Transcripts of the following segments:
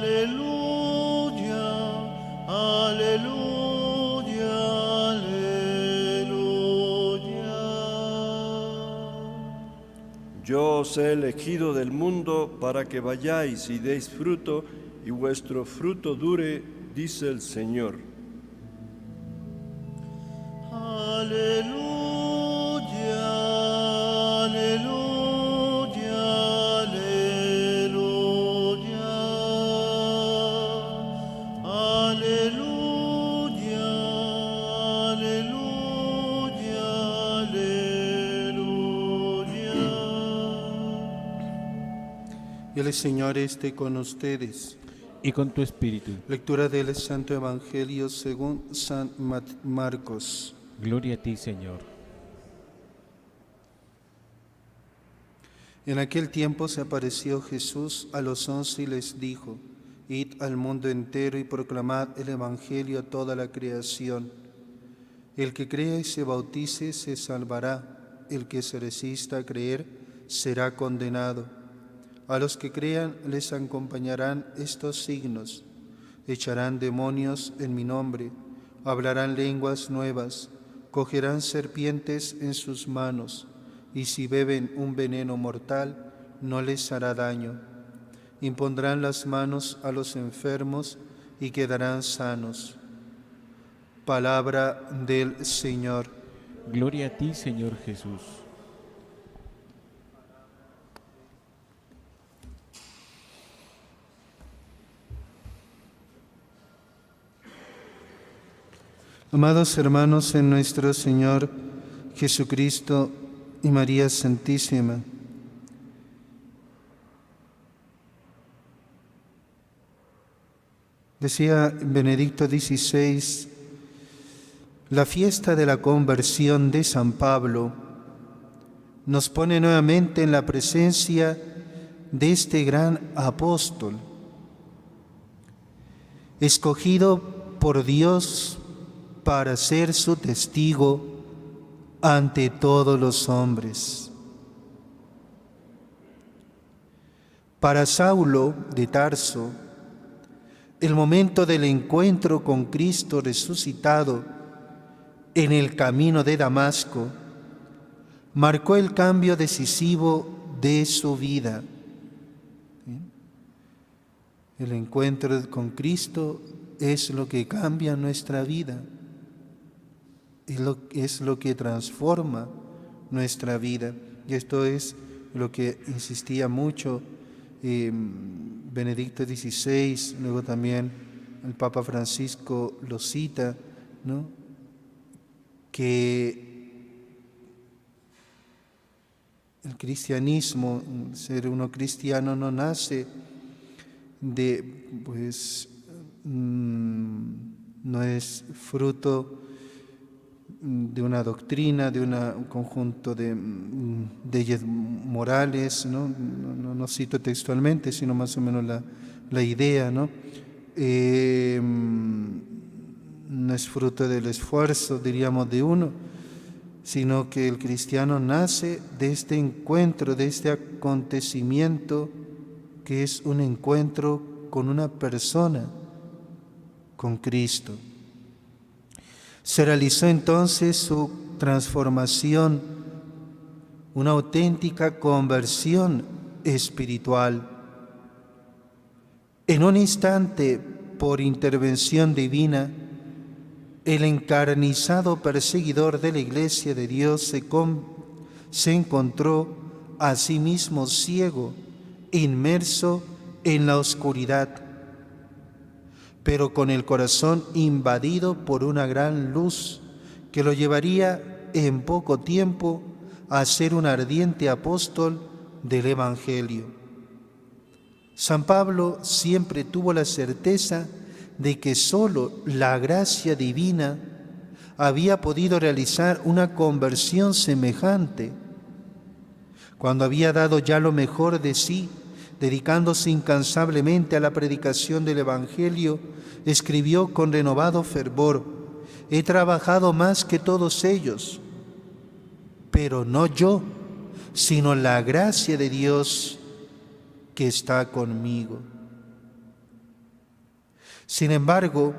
aleluya, aleluya. Yo os he elegido del mundo para que vayáis y deis fruto, y vuestro fruto dure, dice el Señor. Aleluya, aleluya, aleluya. Aleluya, aleluya, aleluya. Y el Señor esté con ustedes. Y con tu espíritu. Lectura del Santo Evangelio según San Marcos. Gloria a ti, Señor. En aquel tiempo se apareció Jesús a los 11 y les dijo: Id al mundo entero y proclamad el Evangelio a toda la creación. El que crea y se bautice se salvará, el que se resista a creer será condenado. A los que crean les acompañarán estos signos: echarán demonios en mi nombre, hablarán lenguas nuevas, cogerán serpientes en sus manos, y si beben un veneno mortal no les hará daño. Impondrán las manos a los enfermos y quedarán sanos. Palabra del Señor. Gloria a ti, Señor Jesús. Amados hermanos en nuestro Señor Jesucristo y María Santísima, decía Benedicto XVI, la fiesta de la conversión de San Pablo nos pone nuevamente en la presencia de este gran apóstol, escogido por Dios para ser su testigo ante todos los hombres. Para Saulo de Tarso, el momento del encuentro con Cristo resucitado en el camino de Damasco marcó el cambio decisivo de su vida. El encuentro con Cristo es lo que cambia nuestra vida. Es lo que transforma nuestra vida. Y esto es lo que insistía mucho Benedicto XVI, luego también el Papa Francisco lo cita, ¿no? Que el cristianismo, ser uno cristiano no nace de, no es fruto de una doctrina, de un conjunto de leyes morales, no cito textualmente, sino más o menos la idea, ¿no? No es fruto del esfuerzo, diríamos, de uno, sino que el cristiano nace de este encuentro, de este acontecimiento que es un encuentro con una persona, con Cristo. Se realizó entonces su transformación, una auténtica conversión espiritual. En un instante, por intervención divina, el encarnizado perseguidor de la Iglesia de Dios se encontró a sí mismo ciego, inmerso en la oscuridad, pero con el corazón invadido por una gran luz que lo llevaría en poco tiempo a ser un ardiente apóstol del Evangelio. San Pablo siempre tuvo la certeza de que sólo la gracia divina había podido realizar una conversión semejante. Cuando había dado ya lo mejor de sí, dedicándose incansablemente a la predicación del Evangelio, escribió con renovado fervor: he trabajado más que todos ellos, pero no yo, sino la gracia de Dios que está conmigo. Sin embargo,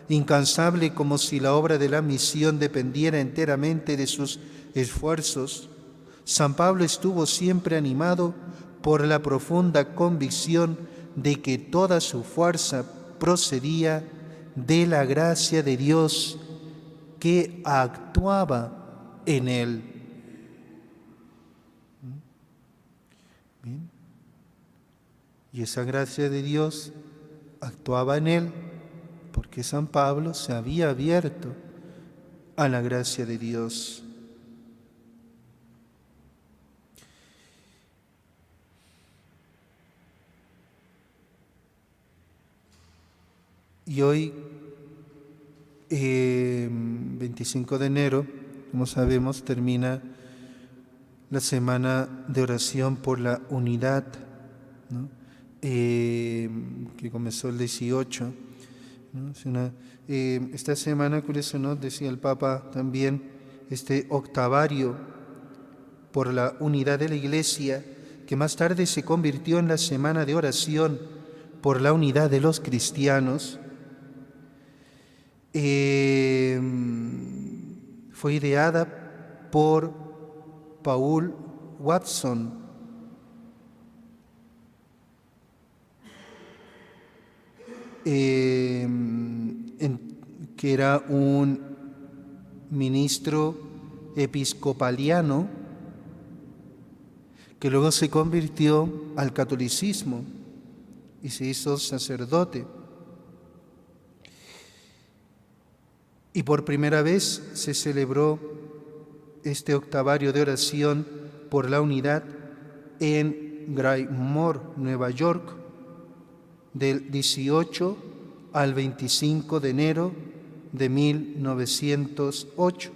incansable como si la obra de la misión dependiera enteramente de sus esfuerzos, San Pablo estuvo siempre animado por la profunda convicción de que toda su fuerza procedía de la gracia de Dios que actuaba en él. Bien. Y esa gracia de Dios actuaba en él porque San Pablo se había abierto a la gracia de Dios. Y hoy, 25 de enero, como sabemos, termina la semana de oración por la unidad, ¿no? Que comenzó el 18. ¿no? Esta semana, curioso, ¿no? Decía el Papa también, este octavario por la unidad de la Iglesia, que más tarde se convirtió en la semana de oración por la unidad de los cristianos, fue ideada por Paul Watson, que era un ministro episcopaliano que luego se convirtió al catolicismo y se hizo sacerdote. Y por primera vez se celebró este octavario de oración por la unidad en Grymore, Nueva York, del 18 al 25 de enero de 1908.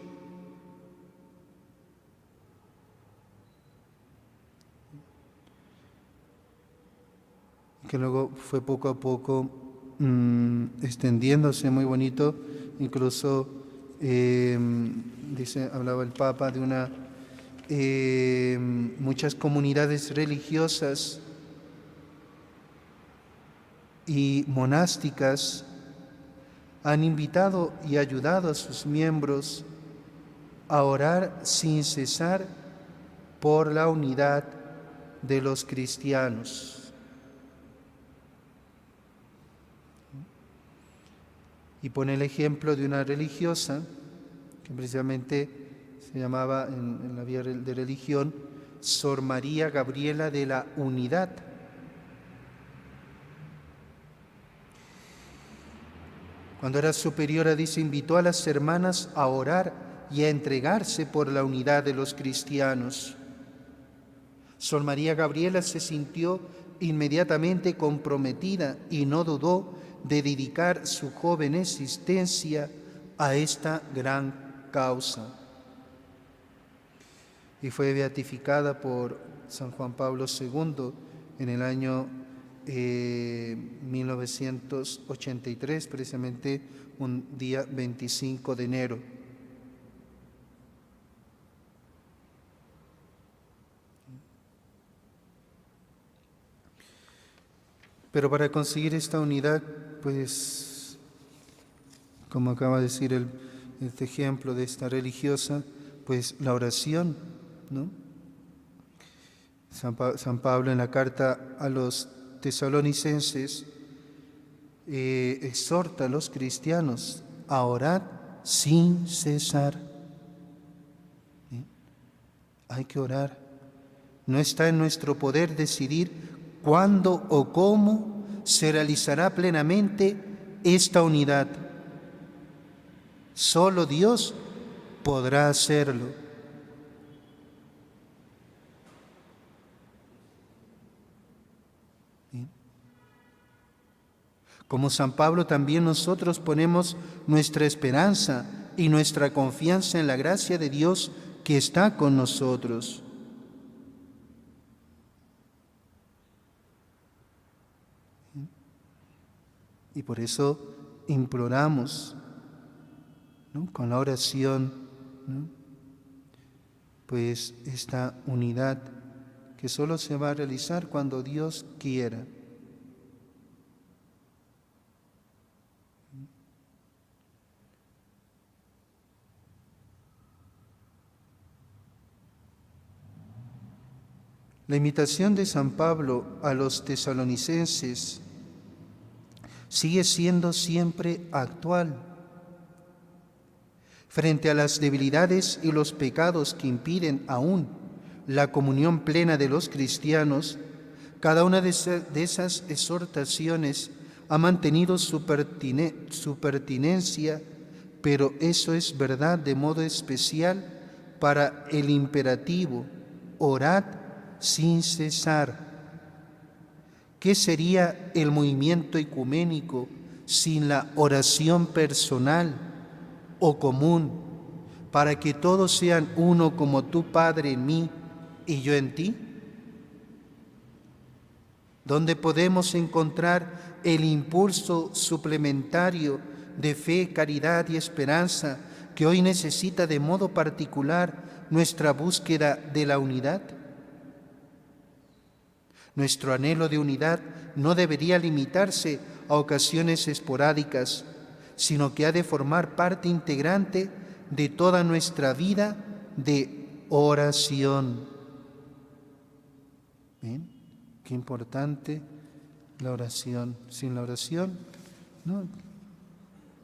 Que luego fue poco a poco extendiéndose, muy bonito. Incluso hablaba el Papa de muchas comunidades religiosas y monásticas han invitado y ayudado a sus miembros a orar sin cesar por la unidad de los cristianos. Y pone el ejemplo de una religiosa que precisamente se llamaba en la vía de religión Sor María Gabriela de la Unidad. Cuando era superiora, dice, invitó a las hermanas a orar y a entregarse por la unidad de los cristianos. Sor María Gabriela se sintió inmediatamente comprometida y no dudó de dedicar su joven existencia a esta gran causa. Y fue beatificada por San Juan Pablo II en el año 1983, precisamente un día 25 de enero. Pero para conseguir esta unidad, pues, como acaba de decir este ejemplo de esta religiosa, pues la oración, ¿no? San Pablo en la carta a los tesalonicenses exhorta a los cristianos a orar sin cesar. ¿Sí? Hay que orar. No está en nuestro poder decidir cuándo o cómo se realizará plenamente esta unidad. Solo Dios podrá hacerlo. ¿Sí? Como San Pablo, también nosotros ponemos nuestra esperanza y nuestra confianza en la gracia de Dios que está con nosotros. Y por eso imploramos, ¿no?, con la oración, ¿no?, pues esta unidad que solo se va a realizar cuando Dios quiera. La invitación de San Pablo a los tesalonicenses sigue siendo siempre actual. Frente a las debilidades y los pecados que impiden aún la comunión plena de los cristianos, cada una de esas exhortaciones ha mantenido su pertinencia, pero eso es verdad de modo especial para el imperativo, orad sin cesar. ¿Qué sería el movimiento ecuménico sin la oración personal o común para que todos sean uno como tú, Padre, en mí y yo en ti? ¿Dónde podemos encontrar el impulso suplementario de fe, caridad y esperanza que hoy necesita de modo particular nuestra búsqueda de la unidad? Nuestro anhelo de unidad no debería limitarse a ocasiones esporádicas, sino que ha de formar parte integrante de toda nuestra vida de oración. ¿Ven? Qué importante la oración. Sin la oración, no,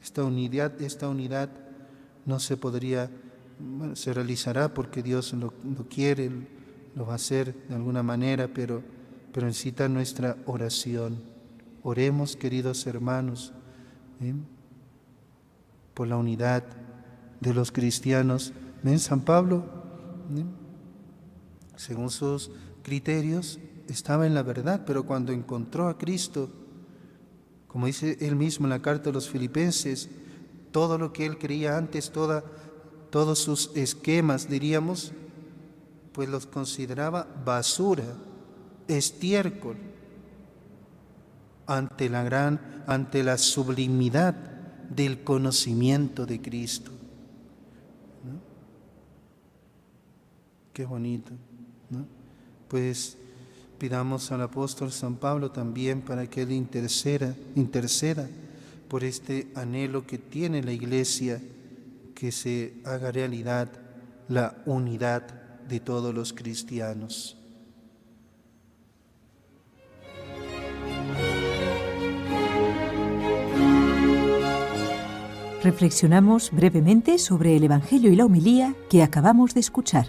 esta unidad no se podría, bueno, se realizará porque Dios lo quiere, lo va a hacer de alguna manera, pero necesita nuestra oración. Oremos, queridos hermanos, por la unidad de los cristianos. ¿Ven? San Pablo, según sus criterios, estaba en la verdad, pero cuando encontró a Cristo, como dice él mismo en la carta a los Filipenses, todo lo que él creía antes, todos sus esquemas, diríamos, pues los consideraba basura, estiércol, ante la sublimidad del conocimiento de Cristo. ¿No? Qué bonito, ¿no? Pues pidamos al apóstol San Pablo también para que él interceda por este anhelo que tiene la Iglesia, que se haga realidad la unidad de todos los cristianos. Reflexionamos brevemente sobre el Evangelio y la homilía que acabamos de escuchar.